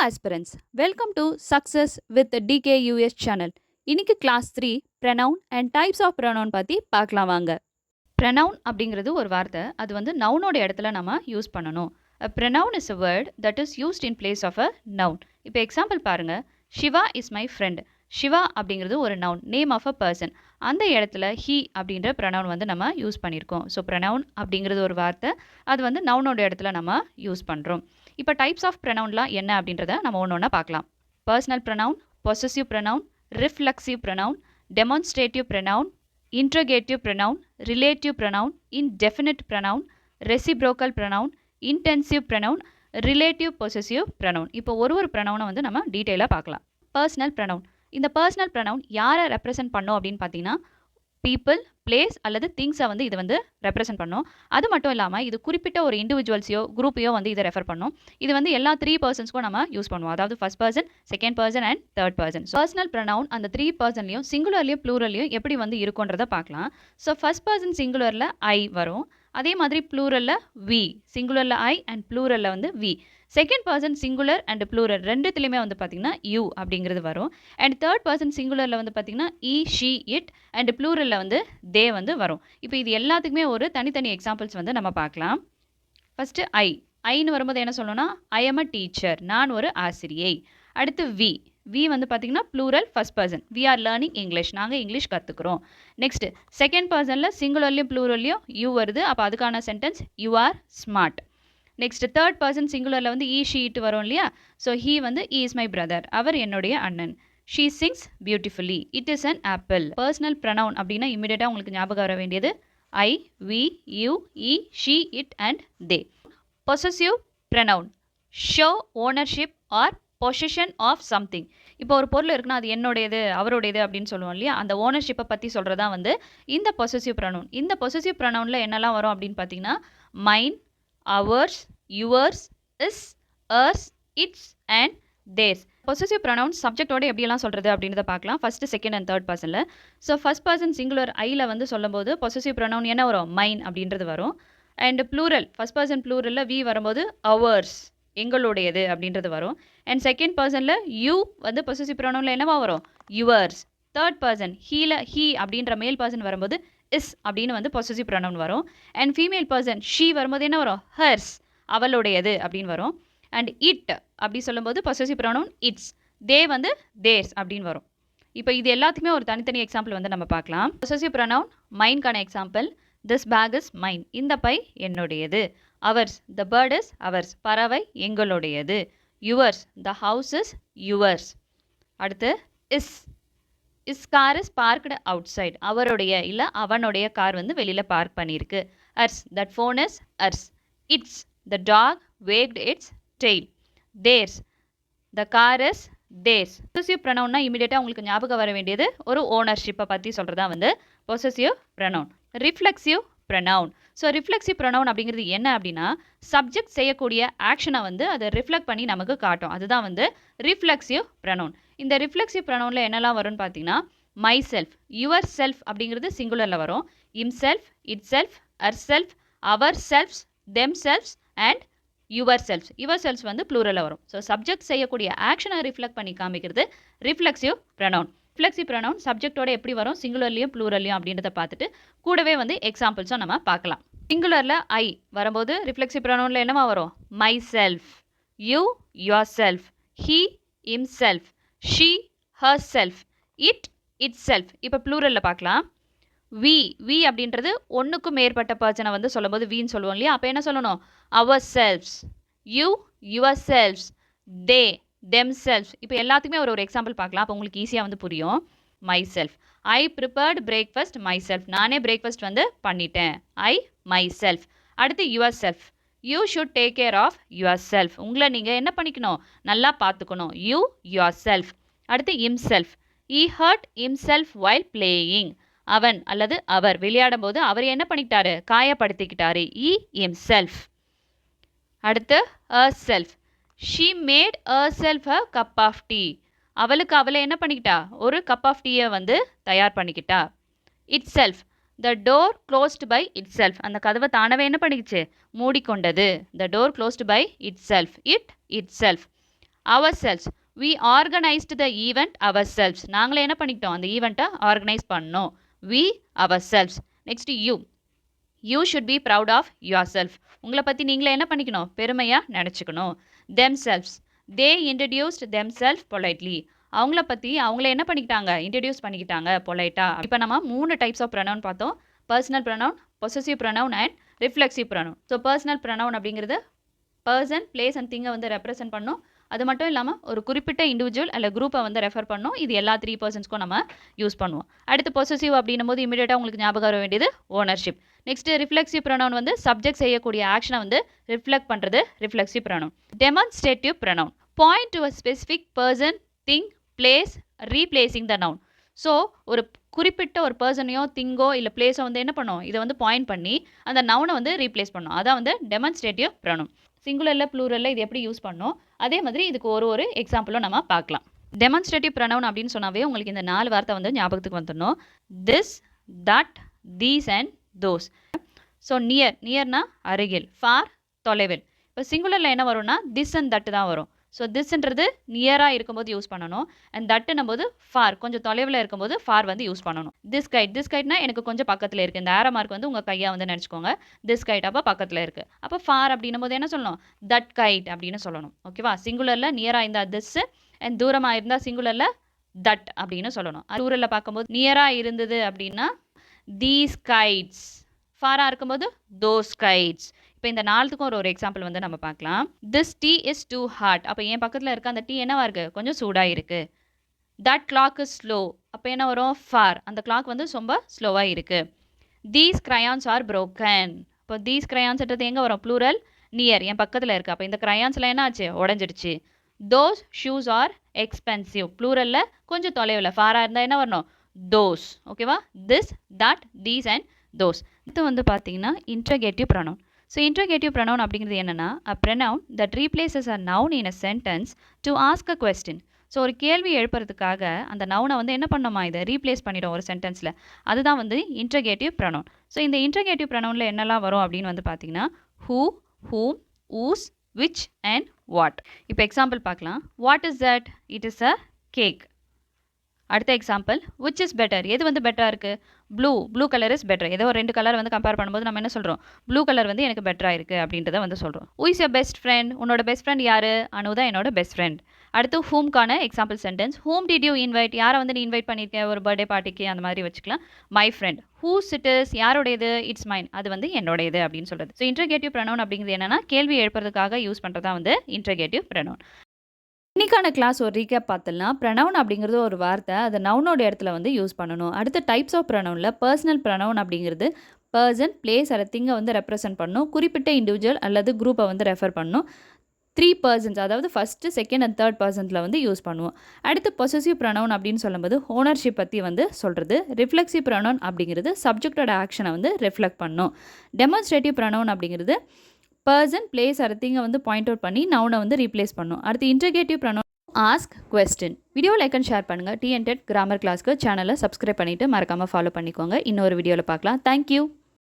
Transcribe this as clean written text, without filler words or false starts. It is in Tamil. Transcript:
aspirants, welcome to Success with the DKUS channel. இன்னைக்கு class 3 pronoun and types of pronoun பத்தி பார்க்கலாம் வாங்க. pronoun அப்படிங்கிறது ஒரு வார்த்தை, அது வந்து நவுனோட இடத்துல நம்ம யூஸ் பண்ணணும். A pronoun is a word that is used in place of a noun. இப்போ எக்ஸாம்பிள் பாருங்க, Shiva is my friend. Shiva அப்படிங்கிறது ஒரு noun, name of a person. அந்த இடத்துல he அப்படின்ற pronoun வந்து நம்ம யூஸ் பண்ணியிருக்கோம். ஸோ pronoun அப்படிங்கிறது ஒரு வார்த்தை, அது வந்து நவுனோட இடத்துல நம்ம யூஸ் பண்ணுறோம். இப்போ டைப்ஸ் ஆஃப் ப்ரொனவுன்லாம் என்ன அப்படின்றத நம்ம ஒன்று ஒன்றா பார்க்கலாம். Personal pronoun, possessive pronoun, reflexive pronoun, demonstrative pronoun, interrogative pronoun, relative pronoun, indefinite pronoun, reciprocal pronoun, intensive pronoun, relative possessive pronoun. இப்போ ஒரு ப்ரொனவுனை வந்து நம்ம டீட்டெயிலாக பார்க்கலாம். பர்சனல் ப்ரொனவுன், இந்த பர்சனல் ப்ரொனவுன் யாரை ரெப்ரசென்ட் பண்ணோம் அப்படின்னு பார்த்தீங்கன்னா பீப்புள், பிளேஸ் அல்லது திங்ஸை வந்து இது வந்து ரெப்ரசென்ட் பண்ணும். அது மட்டும் இல்லாமல் இது குறிப்பிட்ட ஒரு இண்டிவிஜுவல்ஸையோ குரூப்பையோ வந்து இதை ரெஃபர் பண்ணும். இது வந்து எல்லா 3 பர்சன்ஸ்க்கும் நம்ம யூஸ் பண்ணுவோம், அதாவது first person, second person and third person. Personal pronoun அந்த 3 பர்சன்லையும் சிங்குலர்லையும் ப்ளூரல்லையும் எப்படி வந்து இருக்குன்றதை பார்க்கலாம். ஸோ ஃபர்ஸ்ட் பர்சன் சிங்குலரில் ஐ வரும், அதே மாதிரி ப்ளூரலில் வி, சிங்குலரில் ஐ அண்ட் ப்ளூரலில் வந்து we. Second person singular and plural ரெண்டுத்துலையுமே வந்து பார்த்திங்கன்னா யூ அப்படிங்கிறது வரும். அண்ட் தேர்ட் பர்சன் சிங்குலரில் வந்து பார்த்திங்கன்னா இ, ஷி, இட் அண்ட் ப்ளூரலில் வந்து தே வந்து வரும். இப்போ இது எல்லாத்துக்குமே ஒரு தனித்தனி எக்ஸாம்பிள்ஸ் வந்து நம்ம பார்க்கலாம். ஃபஸ்ட்டு ஐன்னு வரும்போது என்ன சொல்லணும்னா ஐ எம் அ டீச்சர், நான் ஒரு ஆசிரியை. அடுத்து வி வந்து பார்த்திங்கன்னா plural first person, we are learning English, நாங்கள் இங்கிலீஷ் கற்றுக்குறோம். நெக்ஸ்ட் செகண்ட் பர்சனில் சிங்குலர்லையும் ப்ளூரல்லையும் யூ வருது, அப்போ அதுக்கான sentence you are smart. Next third person சிங்குலரில் வந்து ஈ, ஷீ, இட் வரும் இல்லையா. ஸோ ஹீ வந்து ஈ இஸ் மை பிரதர், அவர் என்னுடைய அண்ணன். She sings beautifully, it is an apple. Personal pronoun அப்படின்னா இமீடியட்டாக உங்களுக்கு ஞாபகம் வர வேண்டியது I, we, you, he, she, it and they. Possessive pronoun show ownership or position of something. இப்போ ஒரு பொருள் இருக்குன்னா அது என்னுடையது, அவருடையது அப்படின்னு சொல்லுவோம் இல்லையா, அந்த ஓனர்ஷிப்பை பற்றி சொல்கிறதா வந்து இந்த பொசசிவ் ப்ரொனவுன். இந்த பொசசிவ் ப்ரொனவுனில் என்னெல்லாம் வரும் அப்படின்னு பார்த்தீங்கன்னா mine, ours, yours, is, us, its and theirs. Possessive pronoun சப்ஜெக்டோட எப்படியெல்லாம் சொல்கிறது அப்படின்றத பார்க்கலாம். ஃபர்ஸ்ட், செகண்ட் அண்ட் தேர்ட் பர்சனில். ஸோ ஃபர்ஸ்ட் பர்சன் சிங்குலர் ஐயில் வந்து சொல்லும்போது பொசசிவ் ப்ரொனவுன் என்ன வரும், மைன் அப்படின்றது வரும். அண்ட் ப்ளூரல் ஃபர்ஸ்ட் பர்சன் ப்ளூரலில் வி வரும்போது அவர்ஸ், எங்களுடையது அப்படின்றது வரும். அண்ட் செகண்ட் பர்சனில் யூ வந்து பொசசிவ் ப்ரொனவுனில் என்னவா வரும், யுவர்ஸ். தேர்ட் பர்சன் ஹீ அப்படின்ற மேல் பர்சன் வரும்போது இஸ் அப்படின்னு வந்து பொசசிவ் ப்ரொனவுன் வரும். அண்ட் ஃபீமேல் பர்சன் ஷீ வரும்போது என்ன வரும், ஹர்ஸ், அவளுடையது அப்படின்னு வரும். அண்ட் இட் அப்படி சொல்லும்போது பொசசிவ் ப்ரொனவுன் இட்ஸ், தே வந்து தேர்ஸ் அப்படின்னு வரும். இப்போ இது எல்லாத்துக்குமே ஒரு தனித்தனி எக்ஸாம்பிள் வந்து நம்ம பார்க்கலாம். பொசசிவ் ப்ரொனவுன் மைன்கான example, this bag is mine, இந்த பை என்னுடையது. Ours, the bird is ours, பறவை எங்களுடையது. Yours, the house is yours. அடுத்து his car is parked outside, அவருடைய இல்லை அவனுடைய கார் வந்து வெளியில் பார்க் பண்ணியிருக்கு. Hers, that phone is hers. Its, the dog wagged its tail. Theirs, the car is theirs. Possessive ப்ரொனவுன்னா இமீடியட்டாக உங்களுக்கு ஞாபகம் வர வேண்டியது ஒரு ஓனர்ஷிப்பை பற்றி சொல்கிறதா வந்து possessive pronoun. Reflexive pronoun. So reflexive pronoun அப்படிங்கிறது என்ன அப்படின்னா சப்ஜெக்ட் செய்யக்கூடிய ஆக்ஷனை வந்து அதை ரிஃப்ளெக்ட் பண்ணி நமக்கு காட்டும், அதுதான் வந்து ரிஃப்ளெக்சிவ் ப்ரொனவுன். இந்த ரிஃப்ளெக்சிவ் ப்ரொனவுனில் என்னெல்லாம் வரும்னு பார்த்தீங்கன்னா மை செல்ஃப், யுவர் செல்ஃப் அப்படிங்கிறது சிங்குலரில் வரும். Himself, itself, herself, ourselves, themselves and yourselves. Yourselves வந்து ப்ளூரலில் வரும். ஸோ சப்ஜெக்ட் செய்யக்கூடிய ஆக்ஷனை ரிஃப்ளெக்ட் பண்ணி காமிக்கிறது ரிஃப்ளெக்சிவ் ப்ரொனவுன். ரிஃப்ளெக்சிவ் ப்ரொனவுன் சப்ஜெக்டோட எப்படி வரும், சிங்குலர்லையும் ப்ளூரல்லையும் அப்படின்றத பார்த்துட்டு கூடவே வந்து எக்ஸாம்பிள்ஸும் நம்ம பார்க்கலாம். சிங்குலரில் ஐ வரும்போது ரிஃப்ளெக்சிவ் ப்ரொனவுனில் என்னவா வரும், my self, you your self, he him self, she her self, it it self. இப்போ ப்ளூரலில் பார்க்கலாம். வி அப்படின்றது ஒன்றுக்கும் மேற்பட்ட பர்சனை வந்து சொல்லும்போது வீன்னு சொல்லுவோம் இல்லையா, அப்போ என்ன சொல்லணும், ourselves, you yourselves, they themselves. இப்போ எல்லாத்துக்குமே ஒரு எக்ஸாம்பிள் பார்க்கலாம், அப்போ உங்களுக்கு ஈஸியாக வந்து புரியும். Myself, I prepared breakfast myself, நானே பிரேக்ஃபாஸ்ட் வந்து பண்ணிட்டேன். I myself. அடுத்து yourself, you should take care of yourself, உங்களை நீங்கள் என்ன பண்ணிக்கணும், நல்லா பார்த்துக்கணும். You yourself. அடுத்து himself, he hurt himself while playing, அவன் அல்லது அவர் விளையாடும் போது அவர் என்ன பண்ணிக்கிட்டாரு, காயப்படுத்திக்கிட்டாரு. He himself. அடுத்து herself, she made herself a cup of tea, அவளுக்கு அவளை என்ன பண்ணிக்கிட்டா, ஒரு கப் ஆஃப் டீயை வந்து தயார் பண்ணிக்கிட்டா. Itself, the door closed by itself, அந்த கதவை தானவே என்ன பண்ணிக்கிச்சு, மூடிக்கொண்டது. The door closed by itself, itself. ourselves. We organized the event ourselves. நாங்களே என்ன பண்ணிக்கிட்டோம், அந்த ஈவெண்ட்டை ஆர்கனைஸ் பண்ணோம். We ourselves. Next, you should be proud of yourself. உங்களை பற்றி நீங்களே என்ன பண்ணிக்கணும், பெருமையாக நினச்சிக்கணும். themselves. they introduced themselves politely. அவங்கள பற்றி அவங்கள என்ன பண்ணிக்கிட்டாங்க, இன்ட்ரடியூஸ் பண்ணிக்கிட்டாங்க பொலைட்டாக. இப்போ நம்ம 3 டைப்ஸ் ஆஃப் ப்ரொனவுன் பார்த்தோம். Personal pronoun, possessive pronoun and reflexive pronoun. So personal pronoun அப்படிங்கிறது பர்சன், பிளேஸ் அண்ட் திங்கை வந்து ரெப்ரசென்ட் பண்ணும். அது மட்டும் இல்லாமல் ஒரு குறிப்பிட்ட இண்டிவிஜுவல் அல்ல குரூப்பை வந்து ரெஃபர் பண்ணும். இது எல்லா 3 பர்சன்ஸ்க்கும் நம்ம யூஸ் பண்ணுவோம். அடுத்து பொசசிவ் அப்படின்னும் போது இமீடியட்டாக உங்களுக்கு ஞாபகம் வர வேண்டியது ஓனர்ஷிப். நெக்ஸ்ட்டு ரிஃப்ளெக்சிவ் ப்ரொனவுன் வந்து சப்ஜெக்ட் செய்யக்கூடிய ஆக்ஷனை வந்து ரிஃப்ளெக்ட் பண்ணுறது reflexive pronoun. Demonstrative pronoun point to a specific person, thing, place, replacing the noun. So ஒரு குறிப்பிட்ட ஒரு பர்சனையோ திங்கோ இல்லை பிளேஸோ வந்து என்ன பண்ணும், இதை வந்து பாயிண்ட் பண்ணி அந்த நவுனை வந்து ரீப்ளேஸ் பண்ணும். அதான் வந்து டெமான்ஸ்ட்ரேட்டிவ் ப்ரொனவுன். சிங்குலரில் ப்ளூரலில் இது எப்படி யூஸ் பண்ணோம், அதே மாதிரி இதுக்கு ஒரு எக்ஸாம்பிளும் நம்ம பார்க்கலாம். டெமான்ஸ்ட்ரேட்டிவ் ப்ரொனவுன் அப்படின்னு சொன்னாவே உங்களுக்கு இந்த 4 வார்த்தை வந்து ஞாபகத்துக்கு வந்துடணும். This, that, these and those. So நியர்னா அருகில், ஃபார் தொலைவில். இப்போ சிங்குலரில் என்ன வரும்னா திஸ் அண்ட் தட்டு தான் வரும். ஸோ திஸ்ன்றது நியராக இருக்கும்போது யூஸ் பண்ணணும். அண்ட் தட்டுன்னும் போது ஃபார், கொஞ்சம் தொலைவில் இருக்கும்போது ஃபார் வந்து யூஸ் பண்ணணும். திஸ் கைட்னா எனக்கு கொஞ்சம் பக்கத்தில் இருக்குது. இந்த ஆரோ மார்க் வந்து உங்கள் கையாக வந்து நினச்சிக்கோங்க. திஸ் கைட் அப்போ பக்கத்தில் இருக்குது. அப்போ ஃபார் அப்படின்னும் போது என்ன சொல்லணும், தட் கைட் அப்படின்னு சொல்லணும். ஓகேவா? சிங்குலரில் நியராக இருந்தால் திஸ், அண்ட் தூரமாக இருந்தால் சிங்குலரில் தட் அப்படின்னு சொல்லணும். ரூரலில் பார்க்கும்போது நியராக இருந்தது அப்படின்னா தீஸ் கைட்ஸ், ஃபாராக இருக்கும்போது தோஸ் கைட்ஸ். இப்போ இந்த 4த்துக்கும் ஒரு எக்ஸாம்பிள் வந்து நம்ம பார்க்கலாம். This tea is too hot. அப்போ என் பக்கத்தில் இருக்க அந்த டீ என்னவா இருக்குது, கொஞ்சம் சூடாக இருக்குது. That clock is slow. அப்போ என்ன வரும், ஃபார், அந்த கிளாக் வந்து ரொம்ப ஸ்லோவாக இருக்குது. These crayons are broken. இப்போ தீஸ் crayonsன்றது எங்கே வரும், ப்ளூரல், நியர், என் பக்கத்தில் இருக்குது. அப்போ இந்த crayonsல என்ன ஆச்சு, உடஞ்சிடுச்சு. Those shoes are expensive. ப்ளூரலில் கொஞ்சம் தொலைவில், ஃபாராக இருந்தால் என்ன வரணும், தோஸ். ஓகேவா? This, that, these and those. இது வந்து பார்த்தீங்கன்னா interrogative pronoun. So interrogative pronoun அப்படிங்கிறது என்னென்னா a pronoun that replaces a noun in a sentence to ask a question. So ஒரு கேள்வி எழுப்புறதுக்காக அந்த நவுனை வந்து என்ன பண்ணோமா, இதை ரீப்ளேஸ் பண்ணிடும் ஒரு சென்டென்ஸில். அதுதான் வந்து இன்ட்ரகேட்டிவ் ப்ரொனவுன். ஸோ இந்த இன்ட்ரகேட்டிவ் ப்ரொனவுனில் என்னெல்லாம் வரும் அப்படின்னு வந்து பார்த்தீங்கன்னா who, whom, whose, which and what. இப்போ எக்ஸாம்பிள் பார்க்கலாம். What is that, it is a cake. அடுத்த எக்ஸாம்பிள், விச் இஸ் பெட்டர், எது வந்து பெட்டராக இருக்குது, ப்ளூ கலர் இஸ் பெட்டர். ஏதோ ஒரு 2 கலர் வந்து கம்பேர் பண்ணும்போது நம்ம என்ன சொல்கிறோம், ப்ளூ கலர் வந்து எனக்கு பெட்டராக இருக்குது அப்படின்றத வந்து சொல்கிறோம். Who is your best friend, உன்னோட பெஸ்ட் ஃப்ரெண்ட் யார், அனு தான் என்னோட பெஸ்ட் ஃப்ரெண்ட். அடுத்து ஹூம்கான example sentence, whom did you invite, யாரை வந்து நீ இன்வைட் பண்ணியிருக்கேன் ஒரு பர்த்டே பார்ட்டிக்கு, அந்த மாதிரி வச்சுக்கலாம். My friend. Whose it is, யாரோடையது, இட்ஸ் மைன், அது வந்து என்னோடையது அப்படின்னு சொல்கிறது. ஸோ இன்ட்ரகேட்டிவ் ப்ரொனவுன் அப்படிங்கிறது என்னென்னா கேள்வி எழுப்புறதுக்காக யூஸ் பண்ணுறதா வந்து இன்ட்ரகேட்டிவ் ப்ரொனவுன். இன்னைக்கான கிளாஸ் ஒரு ரீகேப் பார்த்துடலாம். ப்ரொனவுன் அப்படிங்கிறது ஒரு வார்த்தை, அது நவுனோட இடத்துல வந்து யூஸ் பண்ணணும். அடுத்த டைப்ஸ் ஆஃப் ப்ரொனவுனில் பர்சனல் ப்ரொனவுன் அப்படிங்கிறது பர்சன், பிளேஸ் அல்லது திங்கை வந்து ரெப்ரசென்ட் பண்ணணும். குறிப்பிட்ட இண்டிவிஜுவல் அல்லது குரூப்பை வந்து ரெஃபர் பண்ணணும். 3 பர்சன்ஸ், அதாவது ஃபஸ்ட்டு, செகண்ட் அண்ட் தேர்ட் பர்சன்ஸில் வந்து யூஸ் பண்ணுவோம். அடுத்து பொசசிவ் ப்ரொனவுன் அப்படின்னு சொல்லும்போது ஓனர்ஷிப் பற்றி வந்து சொல்கிறது. ரிஃப்ளெக்சிவ் ப்ரொனவுன் அப்படிங்கிறது சப்ஜெக்டோட ஆக்ஷனை வந்து ரிஃப்ளெக்ட் பண்ணும். டெமான்ஸ்ட்ரேட்டிவ் ப்ரொனவுன் அப்படிங்கிறது பர்சன், பிளேஸ் அல்லது திங்கை வந்து பாயிண்ட் அவுட் பண்ணி நவுனை வந்து ரீப்ளேஸ் பண்ணும். அடுத்து interrogative pronoun ask question. Video like and share பண்ணுங்கள். TNTET கிராமர் கிளாஸ்க்கு சேனலை சப்ஸ்கிரைப் பண்ணிவிட்டு மறக்காமல் ஃபாலோ பண்ணிக்கோங்க. இன்னொரு வீடியோவில் பார்க்கலாம். தேங்க்யூ.